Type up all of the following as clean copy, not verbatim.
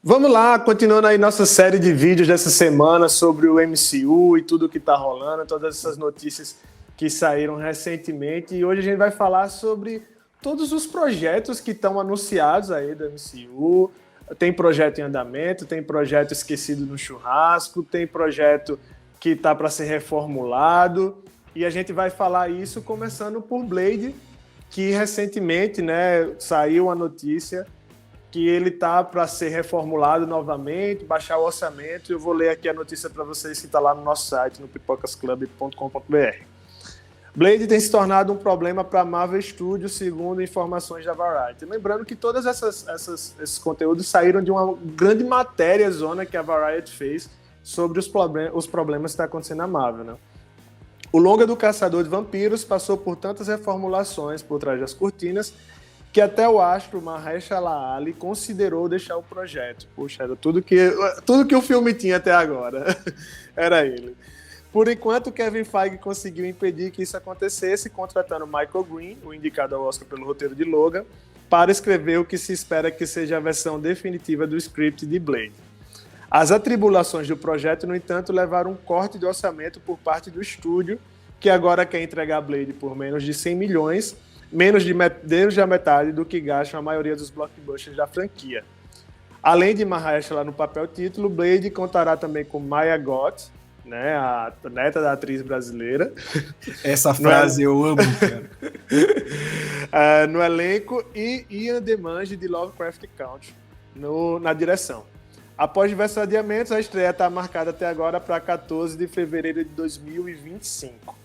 Vamos lá, continuando aí nossa série de vídeos dessa semana sobre o MCU e tudo que está rolando, todas essas notícias que saíram recentemente. E hoje a gente vai falar sobre todos os projetos que estão anunciados aí do MCU. Tem projeto em andamento, tem projeto esquecido no churrasco, tem projeto que está para ser reformulado. E a gente vai falar isso começando por Blade, que recentemente, né, saiu a notícia que ele está para ser reformulado novamente, baixar o orçamento. Eu vou ler aqui a notícia para vocês que está lá no nosso site, no pipocasclub.com.br. Blade tem se tornado um problema para a Marvel Studios, segundo informações da Variety. Lembrando que todos esses conteúdos saíram de uma grande matéria zona que a Variety fez sobre os problemas que estão acontecendo na Marvel, né? O longa do Caçador de Vampiros passou por tantas reformulações por trás das cortinas que até o astro Mahershala Ali considerou deixar o projeto. Poxa, era tudo que o filme tinha até agora. Era ele. Por enquanto, Kevin Feige conseguiu impedir que isso acontecesse, contratando Michael Green, o indicado ao Oscar pelo roteiro de Logan, para escrever o que se espera que seja a versão definitiva do script de Blade. As atribulações do projeto, no entanto, levaram um corte de orçamento por parte do estúdio, que agora quer entregar Blade por menos de 100 milhões, menos de a metade do que gastam a maioria dos blockbusters da franquia. Além de Mahershala no papel título, Blade contará também com Maya Goth, né, a neta da atriz brasileira. Essa frase eu amo, cara. No elenco, e Ian DeMange de Lovecraft Country na direção. Após diversos adiamentos, a estreia está marcada até agora para 14 de fevereiro de 2025.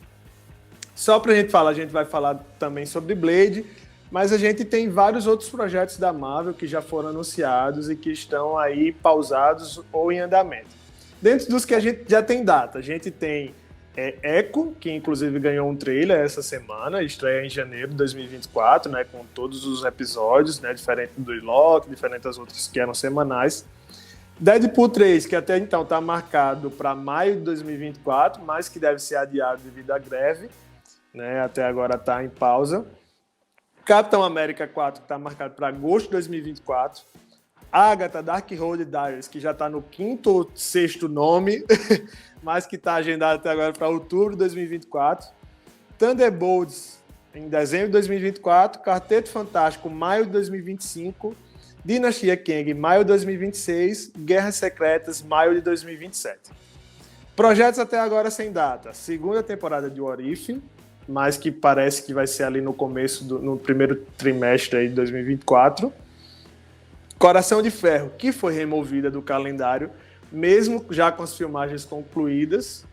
Só para a gente vai falar também sobre Blade, mas a gente tem vários outros projetos da Marvel que já foram anunciados e que estão aí pausados ou em andamento. Dentro dos que a gente já tem data, a gente tem Echo, que inclusive ganhou um trailer essa semana, estreia em janeiro de 2024, né, com todos os episódios, né, diferente do Loki, diferente das outras que eram semanais. Deadpool 3, que até então está marcado para maio de 2024, mas que deve ser adiado devido à greve, né, até agora está em pausa. Capitão América 4, que está marcado para agosto de 2024. Agatha Darkhold Diaries, que já está no 5º ou 6º nome, mas que está agendado até agora para outubro de 2024. Thunderbolts, em dezembro de 2024. Quarteto Fantástico, maio de 2025. Dinastia Kang, maio de 2026. Guerras Secretas, maio de 2027. Projetos até agora sem data. Segunda temporada de What If, mas que parece que vai ser ali no começo, no primeiro trimestre aí de 2024. Coração de Ferro, que foi removida do calendário, mesmo já com as filmagens concluídas.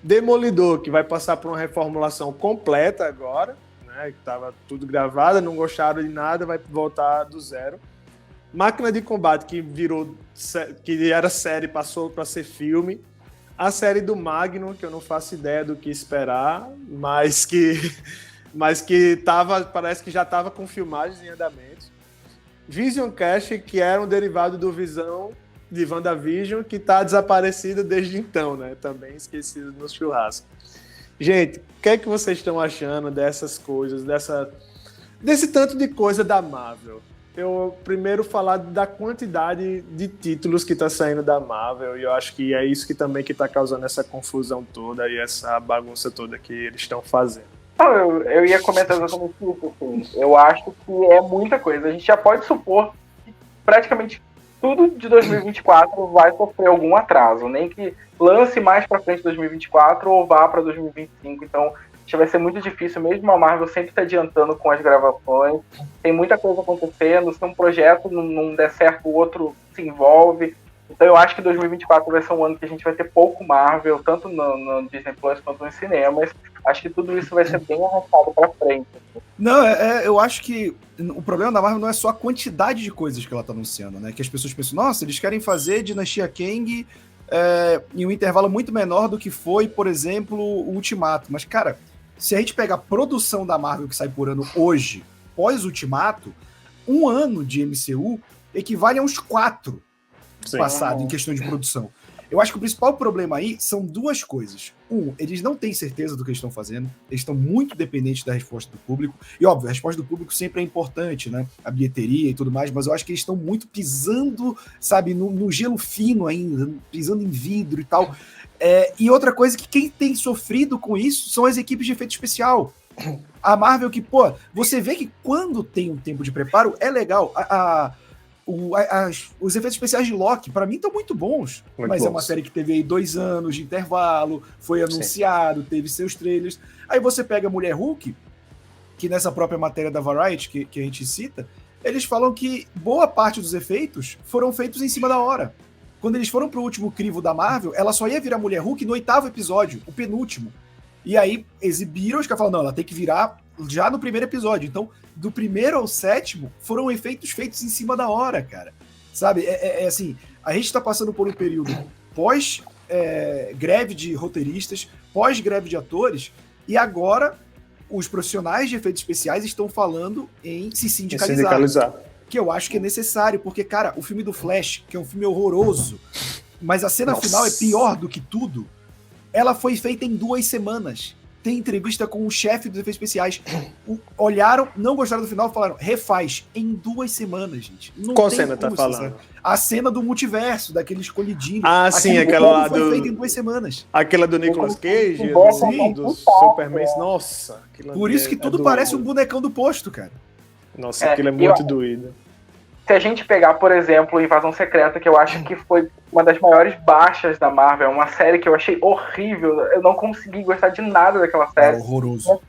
Demolidor, que vai passar por uma reformulação completa agora, né, que estava tudo gravado, não gostaram de nada, vai voltar do zero. Máquina de Combate, que era série, passou para ser filme. A série do Magnum, que eu não faço ideia do que esperar, mas que parece que já estava com filmagens em andamento. Vision Cast, que era um derivado do Visão de WandaVision, que está desaparecido desde então, né? Também esquecido no churrasco. Gente, o que é que vocês estão achando dessas coisas, desse tanto de coisa da Marvel? Eu primeiro falar da quantidade de títulos que está saindo da Marvel, e eu acho que é isso que também que está causando essa confusão toda e essa bagunça toda que eles estão fazendo. Eu ia comentar exatamente isso, assim. Eu acho que é muita coisa. A gente já pode supor que praticamente tudo de 2024 vai sofrer algum atraso, nem que lance mais para frente de 2024 ou vá para 2025. Então, vai ser muito difícil, mesmo a Marvel sempre está adiantando com as gravações. Tem muita coisa acontecendo. Se um projeto não der certo, o outro se envolve. Então eu acho que 2024 vai ser um ano que a gente vai ter pouco Marvel, tanto no Disney Plus quanto nos cinemas. Acho que tudo isso vai ser bem arrastado para frente. Não, eu acho que o problema da Marvel não é só a quantidade de coisas que ela está anunciando, né? Que as pessoas pensam, nossa, eles querem fazer Dinastia Kang em um intervalo muito menor do que foi, por exemplo, o Ultimato. Mas, cara, se a gente pega a produção da Marvel que sai por ano hoje, pós-Ultimato, um ano de MCU equivale a uns 4 passados em questão de produção. Eu acho que o principal problema aí são duas coisas. Eles não têm certeza do que eles estão fazendo, eles estão muito dependentes da resposta do público, e óbvio, a resposta do público sempre é importante, né? A bilheteria e tudo mais, mas eu acho que eles estão muito pisando, sabe, no gelo fino ainda, pisando em vidro e tal. E outra coisa que quem tem sofrido com isso são as equipes de efeito especial. A Marvel que, pô, você vê que quando tem um tempo de preparo, é legal. Os efeitos especiais de Loki, pra mim, estão muito bons. Mas é uma série que teve aí 2 anos de intervalo, foi anunciado, teve seus trailers. Aí você pega a Mulher Hulk, que nessa própria matéria da Variety, que a gente cita, eles falam que boa parte dos efeitos foram feitos em cima da hora. Quando eles foram pro último crivo da Marvel, ela só ia virar Mulher Hulk no 8º episódio, o penúltimo. E aí exibiram, os caras falaram, não, ela tem que virar já no primeiro episódio. Então, do 1º ao 7º, foram efeitos feitos em cima da hora, cara. Sabe? Assim, a gente tá passando por um período pós greve de roteiristas, pós greve de atores, e agora os profissionais de efeitos especiais estão falando em se sindicalizar. Que eu acho que é necessário, porque, cara, o filme do Flash, que é um filme horroroso, mas a cena final é pior do que tudo, ela foi feita em 2 semanas. Tem entrevista com o chefe dos efeitos especiais. Olharam, não gostaram do final, falaram, refaz em 2 semanas, gente. Não Qual cena tá falando? A cena do multiverso, daqueles colidinhos. Ah, sim, aquela lá foi feita em 2 semanas. Aquela do Nicolas Cage, do Superman. Nossa. Por isso que tudo parece um bonecão do posto, cara. Nossa, aquilo é muito doído. Se a gente pegar, por exemplo, Invasão Secreta, que eu acho que foi uma das maiores baixas da Marvel, uma série que eu achei horrível, eu não consegui gostar de nada daquela série. Horroroso.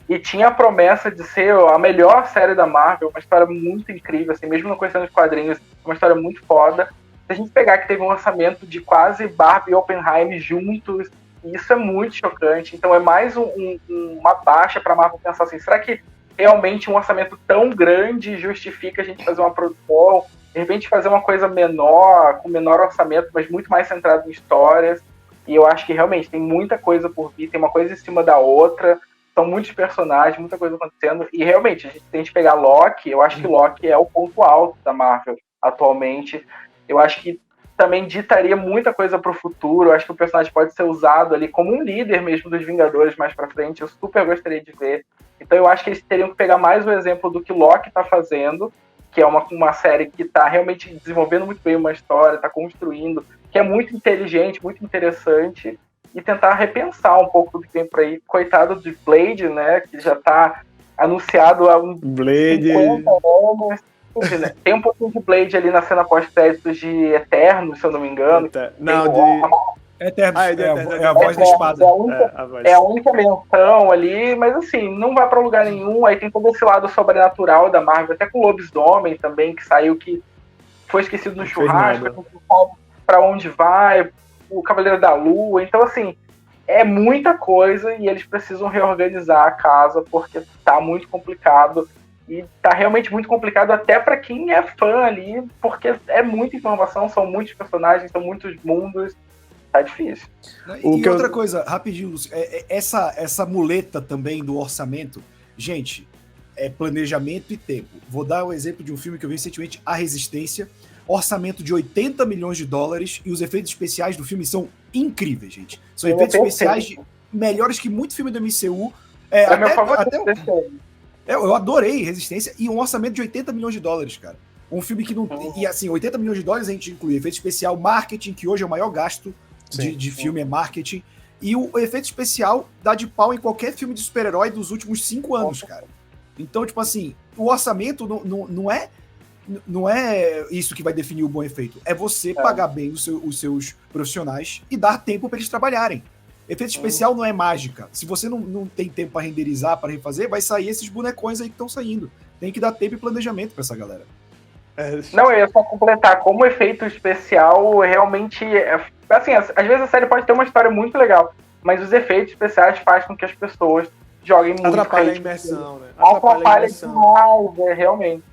E tinha a promessa de ser a melhor série da Marvel, uma história muito incrível, assim, mesmo não conhecendo os quadrinhos, uma história muito foda. Se a gente pegar que teve um orçamento de quase Barbie e Oppenheimer juntos, isso é muito chocante. Então é mais uma baixa pra Marvel pensar assim, será que realmente um orçamento tão grande justifica a gente fazer uma produção, de repente fazer uma coisa menor, com menor orçamento, mas muito mais centrado em histórias. E eu acho que realmente tem muita coisa por vir, tem uma coisa em cima da outra, são muitos personagens, muita coisa acontecendo. E realmente, a gente tem que pegar Loki, eu acho que Loki é o ponto alto da Marvel atualmente. Eu acho que também ditaria muita coisa pro futuro, eu acho que o personagem pode ser usado ali como um líder mesmo dos Vingadores mais pra frente, eu super gostaria de ver. Então eu acho que eles teriam que pegar mais o exemplo do que Loki tá fazendo, que é uma série que tá realmente desenvolvendo muito bem uma história, tá construindo, que é muito inteligente, muito interessante, e tentar repensar um pouco do que tem por aí. Coitado de Blade, né, que já tá anunciado há uns 50 anos. Tem um pouquinho de Blade ali na cena pós-créditos de Eterno, se eu não me engano. Não, Eterno, é a voz da espada. É a única menção ali, mas assim, não vai pra lugar nenhum. Aí tem todo esse lado sobrenatural da Marvel, até com o Lobisomem também, que saiu, que foi esquecido no churrasco, não sabe pra onde vai, o Cavaleiro da Lua. Então, assim, é muita coisa e eles precisam reorganizar a casa, porque tá muito complicado. E tá realmente muito complicado até pra quem é fã ali, porque é muita informação, são muitos personagens, são muitos mundos. Tá difícil. E outra coisa, rapidinho, Lúcio, essa muleta também do orçamento, gente, é planejamento e tempo. Vou dar o exemplo de um filme que eu vi recentemente, A Resistência, orçamento de 80 milhões de dólares, e os efeitos especiais do filme são incríveis, gente. São efeitos especiais melhores que muito filme do MCU. Meu favorito. Eu adorei Resistência, e um orçamento de 80 milhões de dólares, cara. Um filme que não... E assim, 80 milhões de dólares a gente inclui efeito especial, marketing, que hoje é o maior gasto de filme, é marketing. E o efeito especial dá de pau em qualquer filme de super-herói dos últimos 5 anos, cara. Então, tipo assim, o orçamento não é isso que vai definir o bom efeito. É você pagar bem os seus profissionais e dar tempo para eles trabalharem. Efeito especial não é mágica. Se você não tem tempo para renderizar, para refazer, vai sair esses bonecões aí que estão saindo. Tem que dar tempo e planejamento para essa galera. Não, eu ia só completar. Como efeito especial, realmente... assim, às vezes a série pode ter uma história muito legal, mas os efeitos especiais fazem com que as pessoas joguem muito. Atrapalha a imersão, né? Atrapalha demais, realmente.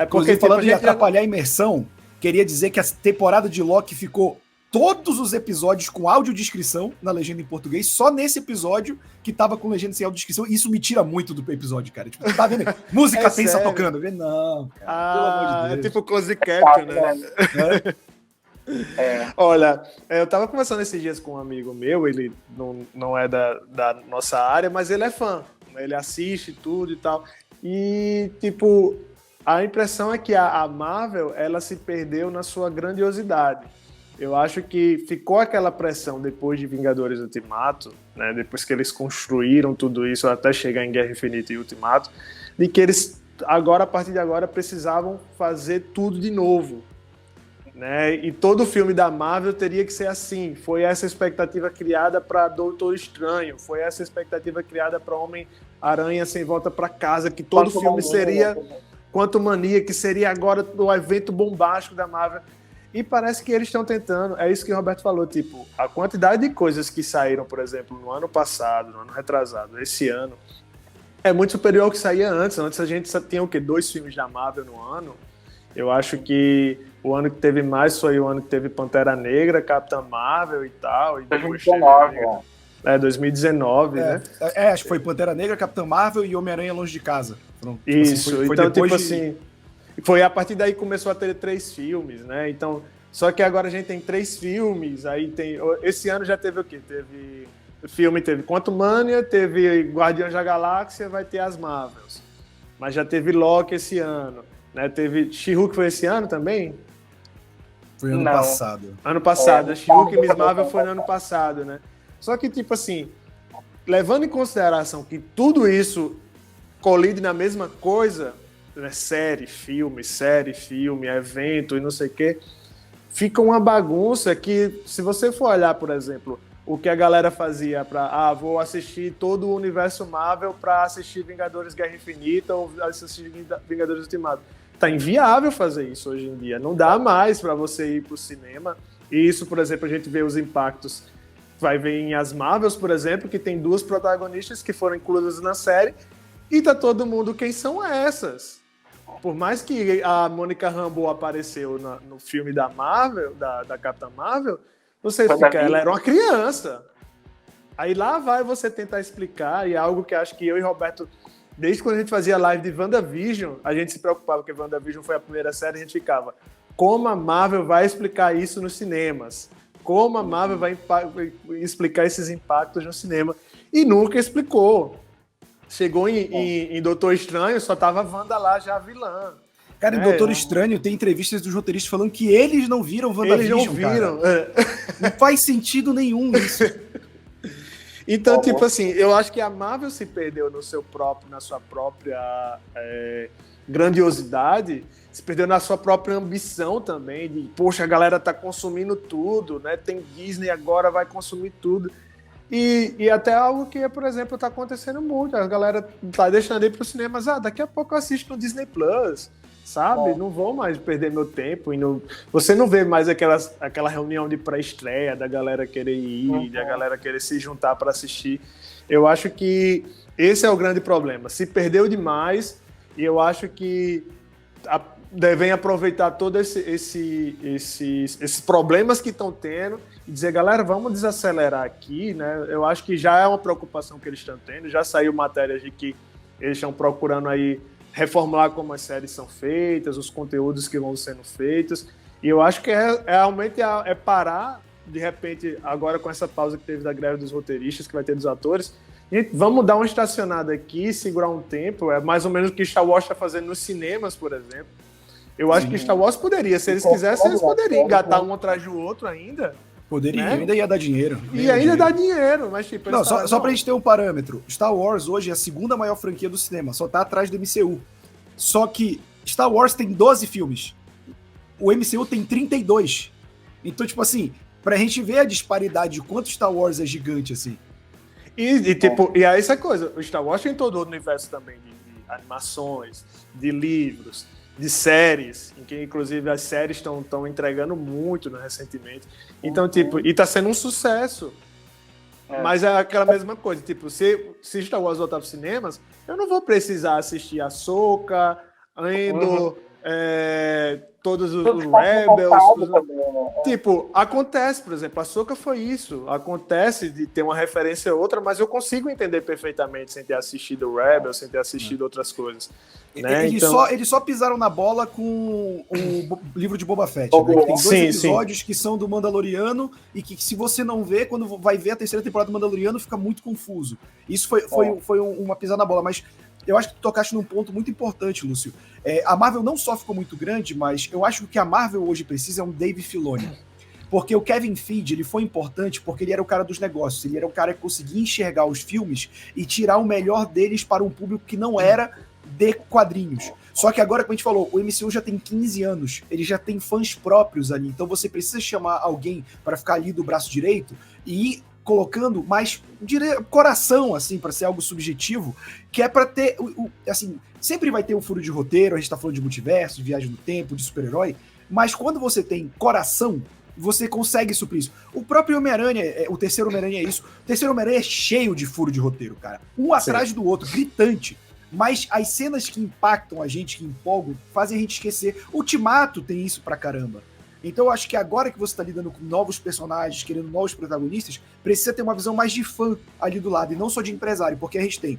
Porque falando de atrapalhar a imersão, queria dizer que a temporada de Loki ficou todos os episódios com audiodescrição na legenda em português, só nesse episódio que tava com legenda sem audiodescrição, e isso me tira muito do episódio, cara. Tipo, tá vendo? Música tensa tocando. Não, cara, pelo amor de Deus. É tipo close caption, né? Olha, eu tava conversando esses dias com um amigo meu, ele não é da nossa área, mas ele é fã. Ele assiste tudo e tal. E, tipo, a impressão é que a Marvel, ela se perdeu na sua grandiosidade. Eu acho que ficou aquela pressão depois de Vingadores Ultimato, né, depois que eles construíram tudo isso até chegar em Guerra Infinita e Ultimato, de que eles, agora, a partir de agora, precisavam fazer tudo de novo. Né? E todo filme da Marvel teria que ser assim. Foi essa expectativa criada para Doutor Estranho, foi essa expectativa criada para Homem-Aranha Sem Volta para Casa, que todo filme seria Quantumania, que seria agora o evento bombástico da Marvel. E parece que eles estão tentando, é isso que o Roberto falou, tipo, a quantidade de coisas que saíram, por exemplo, no ano passado, no ano retrasado, esse ano, é muito superior ao que saía antes. Antes a gente só tinha o quê? 2 filmes da Marvel no ano. Eu acho que o ano que teve mais foi o ano que teve Pantera Negra, Capitã Marvel e tal. E 2019, teve, 2019, né? Acho que foi Pantera Negra, Capitã Marvel e Homem-Aranha Longe de Casa. Pronto. Isso, foi então, tipo assim, foi a partir daí que começou a ter 3 filmes, né? Então, só que agora a gente tem 3 filmes, aí tem. Esse ano já teve o quê? Teve Quantumania, teve Guardiões da Galáxia, vai ter as Marvels. Mas já teve Loki esse ano, né? Teve She-Hulk, foi esse ano também? Foi ano passado. Ano passado, She-Hulk e Miss Marvel foi no ano passado, né? Só que, tipo assim, levando em consideração que tudo isso colide na mesma coisa, né? Série, filme, evento e não sei o quê, fica uma bagunça que, se você for olhar, por exemplo, o que a galera fazia para, vou assistir todo o universo Marvel para assistir Vingadores Guerra Infinita ou assistir Vingadores Ultimato. Tá inviável fazer isso hoje em dia. Não dá mais para você ir pro cinema. E isso, por exemplo, a gente vê os impactos. Vai ver em As Marvels, por exemplo, que tem 2 protagonistas que foram incluídas na série. E tá todo mundo, quem são essas? Por mais que a Mônica Rambeau apareceu no filme da Marvel, da Capitã Marvel, você fica, ela era uma criança. Aí lá vai você tentar explicar, e é algo que acho que eu e Roberto, desde quando a gente fazia live de WandaVision, a gente se preocupava, porque WandaVision foi a primeira série, a gente ficava, como a Marvel vai explicar isso nos cinemas? Como a Marvel vai explicar esses impactos no cinema? E nunca explicou. Chegou em Doutor Estranho, só tava a Wanda lá, já a vilã. Cara, em Doutor Estranho tem entrevistas dos roteiristas falando que eles não viram WandaVision, eles não viram. Não faz sentido nenhum isso. Então, tipo assim, eu acho que a Marvel se perdeu na sua própria grandiosidade, se perdeu na sua própria ambição também, de, poxa, a galera tá consumindo tudo, né? Tem Disney agora, vai consumir tudo. E até algo que, por exemplo, tá acontecendo muito. A galera tá deixando ir pro cinema, mas daqui a pouco eu assisto no Disney Plus, sabe? Não vou mais perder meu tempo. Você não vê mais aquela reunião de pré-estreia da galera querer ir, da galera querer se juntar para assistir. Eu acho que esse é o grande problema. Se perdeu demais, e eu acho que devem aproveitar todos esses problemas que estão tendo e dizer, galera, vamos desacelerar aqui, né? Eu acho que já é uma preocupação que eles estão tendo, já saiu matérias de que eles estão procurando aí reformular como as séries são feitas, os conteúdos que vão sendo feitos, e eu acho que realmente é parar, de repente, agora com essa pausa que teve da greve dos roteiristas, que vai ter dos atores, e vamos dar uma estacionada aqui, segurar um tempo, é mais ou menos o que Star Wars está fazendo nos cinemas, por exemplo. Eu acho que Star Wars poderia, se eles quisessem, eles poderiam engatar um atrás do outro ainda. Poderia, né? ainda ia dar dinheiro. E ainda dá dinheiro, mas tipo... Não, só pra gente ter um parâmetro, Star Wars hoje é a segunda maior franquia do cinema, só tá atrás do MCU. Só que Star Wars tem 12 filmes, o MCU tem 32. Então, tipo assim, pra gente ver a disparidade de quanto Star Wars é gigante, assim. E aí essa coisa, o Star Wars tem todo o universo também de animações, de livros, de séries, em que inclusive as séries estão entregando muito, né, recentemente. Então, tipo, e tá sendo um sucesso. Mas é aquela mesma coisa, tipo, se Star Wars voltar para os cinemas, eu não vou precisar assistir Ahsoka, Andor, todos os Tudo está Rebels. também, né? Tipo, acontece, por exemplo, a Ahsoka foi isso. Acontece de ter uma referência a outra, mas eu consigo entender perfeitamente sem ter assistido Rebels, sem ter assistido outras coisas. Né? Eles só pisaram na bola com o livro de Boba Fett, né? Que tem 2 episódios que são do Mandaloriano e que se você não vê, quando vai ver a terceira temporada do Mandaloriano, fica muito confuso. Isso foi uma pisada na bola, mas eu acho que tu tocaste num ponto muito importante, Lúcio. A Marvel não só ficou muito grande, mas eu acho que o que a Marvel hoje precisa é um Dave Filoni. Porque o Kevin Feige, ele foi importante porque ele era o cara dos negócios, ele era o cara que conseguia enxergar os filmes e tirar o melhor deles para um público que não era de quadrinhos. Só que agora, como a gente falou, o MCU já tem 15 anos, ele já tem fãs próprios ali, então você precisa chamar alguém para ficar ali do braço direito e ir colocando mais coração, assim, para ser algo subjetivo, que é para ter, assim, sempre vai ter um furo de roteiro, a gente tá falando de multiverso, de viagem no tempo, de super-herói, mas quando você tem coração, você consegue suprir isso. O próprio Homem-Aranha, o terceiro Homem-Aranha é isso. O terceiro Homem-Aranha é cheio de furo de roteiro, cara. Um atrás do outro, gritante. Mas as cenas que impactam a gente, que empolgam, fazem a gente esquecer. Ultimato tem isso pra caramba. Então eu acho que agora que você tá lidando com novos personagens, querendo novos protagonistas, precisa ter uma visão mais de fã ali do lado, e não só de empresário, porque a gente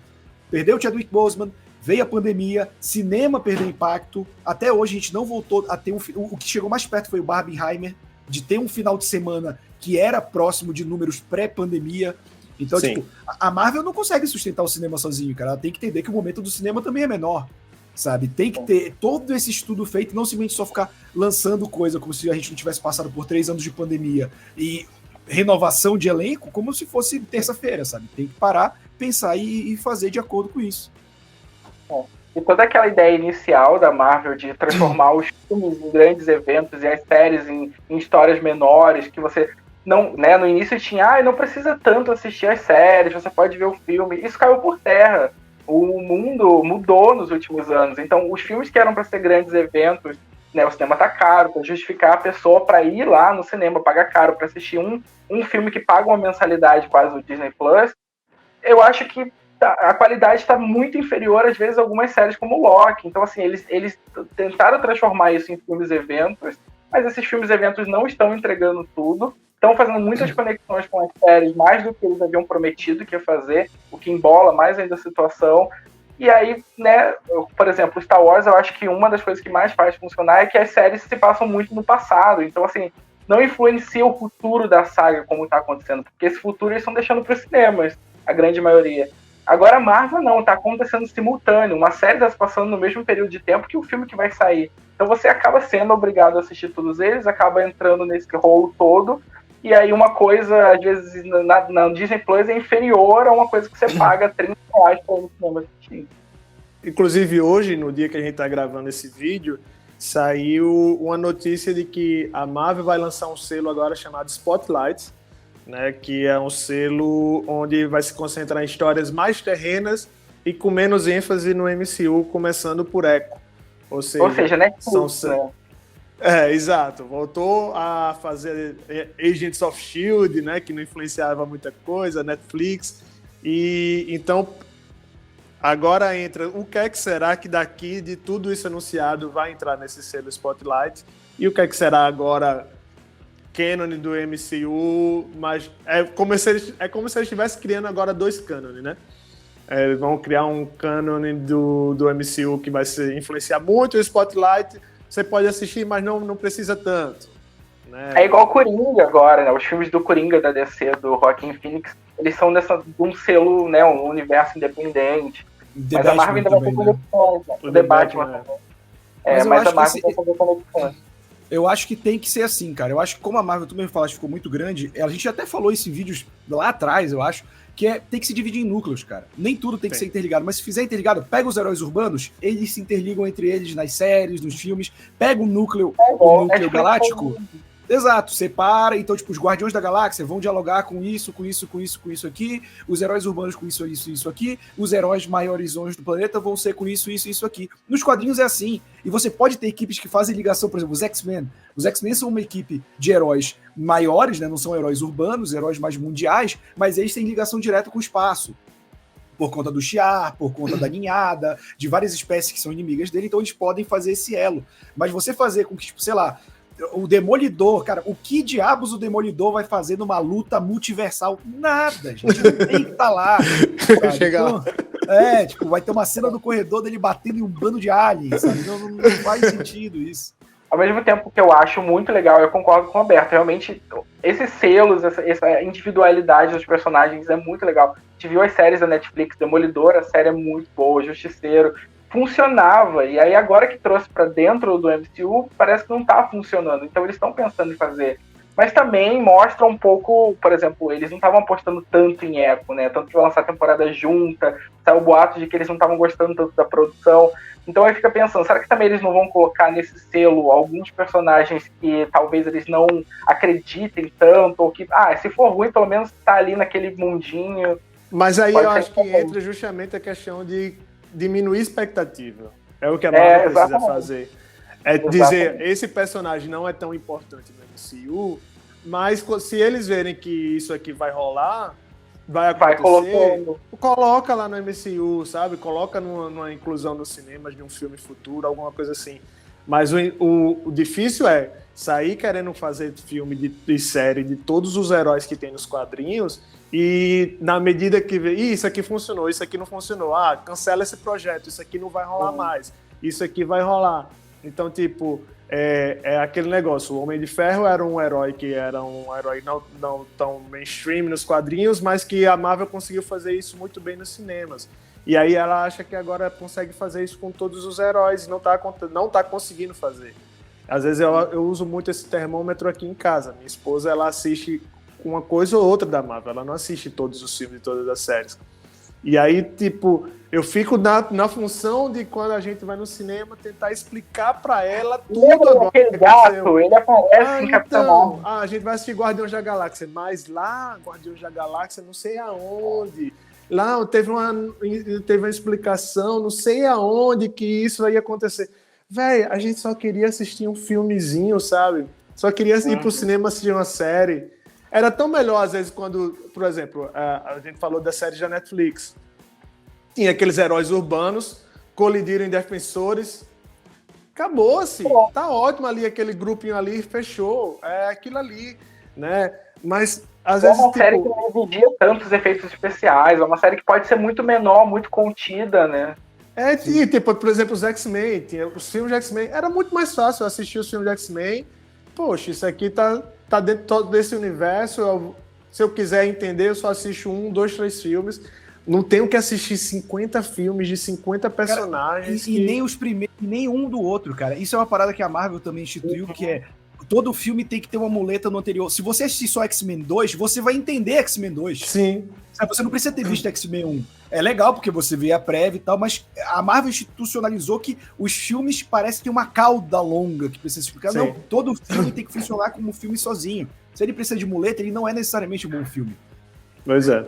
perdeu o Chadwick Boseman, veio a pandemia, cinema perdeu impacto, até hoje a gente não voltou a ter o que chegou mais perto foi o Barbenheimer, de ter um final de semana que era próximo de números pré-pandemia. Então, tipo, a Marvel não consegue sustentar o cinema sozinho, cara. Ela tem que entender que o momento do cinema também é menor, sabe? Tem que ter todo esse estudo feito, não simplesmente só ficar lançando coisa como se a gente não tivesse passado por 3 anos de pandemia e renovação de elenco como se fosse terça-feira, sabe? Tem que parar, pensar e fazer de acordo com isso. E toda aquela ideia inicial da Marvel de transformar os filmes em grandes eventos e as séries em histórias menores, que você não, né, no início tinha, não precisa tanto assistir as séries, você pode ver o filme. Isso caiu por terra. O mundo mudou nos últimos anos. Então, os filmes que eram para ser grandes eventos, né, o cinema tá caro, para justificar a pessoa para ir lá no cinema, pagar caro para assistir um filme que paga uma mensalidade quase o Disney Plus, eu acho que a qualidade está muito inferior, às vezes, a algumas séries como Loki. Então, assim, eles tentaram transformar isso em filmes-eventos, mas esses filmes-eventos não estão entregando tudo, estão fazendo muitas conexões com as séries, mais do que eles haviam prometido que ia fazer, o que embola mais ainda a situação. E aí, né, por exemplo, Star Wars, eu acho que uma das coisas que mais faz funcionar é que as séries se passam muito no passado. Então, assim, não influencia o futuro da saga como está acontecendo, porque esse futuro eles estão deixando para os cinemas, a grande maioria. Agora a Marvel não, tá acontecendo simultâneo. Uma série tá se passando no mesmo período de tempo que o filme que vai sair. Então você acaba sendo obrigado a assistir todos eles, acaba entrando nesse rolo todo, e aí uma coisa, às vezes, na Disney Plus é inferior a uma coisa que você paga R$30 para ir no cinema assistir. Inclusive hoje, no dia que a gente tá gravando esse vídeo, saiu uma notícia de que a Marvel vai lançar um selo agora chamado Spotlight, né, que é um selo onde vai se concentrar em histórias mais terrenas e com menos ênfase no MCU, começando por Echo. Ou seja, Netflix, né? Exato. Voltou a fazer Agents of S.H.I.E.L.D., né, que não influenciava muita coisa, Netflix. E então, agora entra o que é que será que daqui de tudo isso anunciado vai entrar nesse selo Spotlight, e o que é que será agora canon do MCU, mas é como se eles estivessem criando agora 2 cânones, né? Eles vão criar um canon do MCU que vai influenciar muito o Spotlight. Você pode assistir, mas não precisa tanto, né? É igual Coringa agora, né? Os filmes do Coringa da DC, do Joaquin Phoenix, eles são de um selo, né? Um universo independente. Mas a Marvel ainda vai ter conexões, né? O The Batman. Mas a Marvel vai fazer conexões. Eu acho que tem que ser assim, cara. Eu acho que como a Marvel, tu mesmo falaste, ficou muito grande, a gente até falou isso em vídeos lá atrás, eu acho, que tem que se dividir em núcleos, cara. Nem tudo tem que ser interligado, mas se fizer interligado, pega os heróis urbanos, eles se interligam entre eles nas séries, nos filmes, pega o núcleo galáctico. Exato, separa, então, tipo, os Guardiões da Galáxia vão dialogar com isso aqui, os heróis urbanos com isso aqui, os heróis maiores do planeta vão ser com isso aqui. Nos quadrinhos é assim, e você pode ter equipes que fazem ligação, por exemplo, os X-Men. Os X-Men são uma equipe de heróis maiores, né? Não são heróis urbanos, heróis mais mundiais, mas eles têm ligação direta com o espaço. por conta do Shi'ar, por conta da ninhada, de várias espécies que são inimigas dele, então eles podem fazer esse elo. Mas você fazer com que, tipo, sei lá, o Demolidor, cara, o que diabos o Demolidor vai fazer numa luta multiversal? Nada, gente, não tem que estar lá. Chega lá. Tipo, vai ter uma cena do corredor dele batendo em um bando de aliens, sabe? Não faz sentido isso. Ao mesmo tempo que eu acho muito legal, eu concordo com o Roberto, realmente esses selos, essa individualidade dos personagens é muito legal. A gente viu as séries da Netflix, Demolidor, a série é muito boa, Justiceiro, funcionava, e aí agora que trouxe pra dentro do MCU, parece que não tá funcionando, então eles estão pensando em fazer. Mas também mostra um pouco, por exemplo, eles não estavam apostando tanto em Echo, né? Tanto que vai lançar a temporada junta, saiu o boato de que eles não estavam gostando tanto da produção. Então aí fica pensando, será que também eles não vão colocar nesse selo alguns personagens que talvez eles não acreditem tanto, ou que, se for ruim, pelo menos tá ali naquele mundinho. Mas aí eu acho que entra justamente a questão de diminuir a expectativa. É o que a Marvel precisa fazer. É dizer, esse personagem não é tão importante no MCU, mas se eles verem que isso aqui vai rolar, vai acontecer, coloca lá no MCU, sabe? Coloca numa inclusão nos cinemas de um filme futuro, alguma coisa assim. Mas o difícil é sair querendo fazer filme de série de todos os heróis que tem nos quadrinhos e na medida que vê, isso aqui funcionou, isso aqui não funcionou, cancela esse projeto, isso aqui não vai rolar mais, isso aqui vai rolar. Então, tipo, é aquele negócio. O Homem de Ferro era um herói que era um herói não tão mainstream nos quadrinhos, mas que a Marvel conseguiu fazer isso muito bem nos cinemas. E aí ela acha que agora consegue fazer isso com todos os heróis e não tá conseguindo fazer. Às vezes eu uso muito esse termômetro aqui em casa. Minha esposa, ela assiste uma coisa ou outra da Marvel. Ela não assiste todos os filmes de todas as séries. E aí, tipo, eu fico na função de quando a gente vai no cinema tentar explicar pra ela tudo agora. Aquele gato, ele aparece em Capitão Marvel. A gente vai assistir Guardiões da Galáxia, mas lá, Guardiões da Galáxia, não sei aonde. Lá teve uma explicação, não sei aonde que isso ia acontecer. Véi, a gente só queria assistir um filmezinho, sabe? Só queria ir pro cinema assistir uma série. Era tão melhor, às vezes, quando, por exemplo, a gente falou das séries da Netflix. Tinha aqueles heróis urbanos, colidiram em defensores. Acabou-se. Tá ótimo ali, aquele grupinho ali, fechou. É aquilo ali, né? Mas, às vezes, uma série que não exigia tantos efeitos especiais. É uma série que pode ser muito menor, muito contida, né? E, tipo, por exemplo, os X-Men. Tinha os filmes de X-Men. Era muito mais fácil eu assistir os filmes de X-Men. Poxa, isso aqui tá dentro desse universo. Se eu quiser entender, eu só assisto 1, 2, 3 filmes. Não tenho que assistir 50 filmes de 50 personagens. Cara, e nem os primeiros, nem um do outro, cara. Isso é uma parada que a Marvel também instituiu, que é todo filme tem que ter uma muleta no anterior. Se você assistir só X-Men 2, você vai entender X-Men 2. Sim. Você não precisa ter visto X-Men 1. É legal porque você vê a prévia e tal, mas a Marvel institucionalizou que os filmes parecem ter uma cauda longa que precisa explicar. Sim. Não, todo filme tem que funcionar como um filme sozinho. Se ele precisa de muleta, ele não é necessariamente um bom filme. Pois é.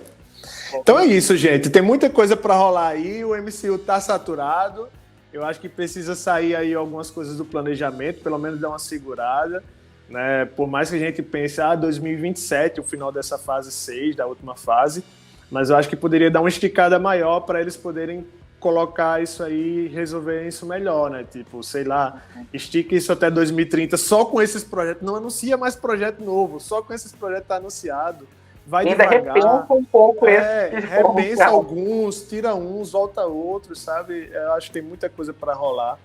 Então é isso, gente. Tem muita coisa pra rolar aí. O MCU tá saturado. Eu acho que precisa sair aí algumas coisas do planejamento, pelo menos dar uma segurada, né? Por mais que a gente pense, 2027, o final dessa fase 6, da última fase, mas eu acho que poderia dar uma esticada maior para eles poderem colocar isso aí e resolver isso melhor, né? Tipo, sei lá, estica isso até 2030 só com esses projetos. Não anuncia mais projeto novo, só com esses projetos tá anunciado. Vai ainda devagar. Repensa um pouco repensa alguns, tira uns, volta outros, sabe? Eu acho que tem muita coisa para rolar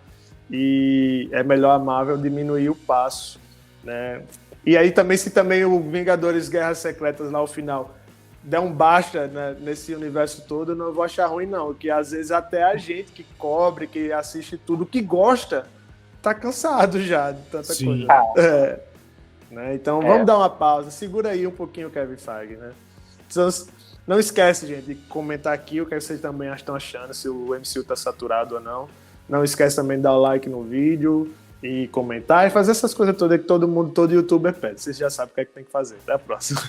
e é melhor a Marvel diminuir o passo, né? E aí também, se também o Vingadores Guerras Secretas lá ao final der um baixa, né, nesse universo todo, eu não vou achar ruim não, que às vezes até a gente que cobre, que assiste tudo, que gosta, tá cansado já de tanta coisa. Né? Então vamos dar uma pausa, segura aí um pouquinho o Kevin Feige, né? Então, não esquece, gente, de comentar aqui o que vocês também estão achando, se o MCU tá saturado ou não. Não esquece também de dar o like no vídeo e comentar e fazer essas coisas todas que todo youtuber pede. Vocês já sabem o que é que tem que fazer. Até a próxima.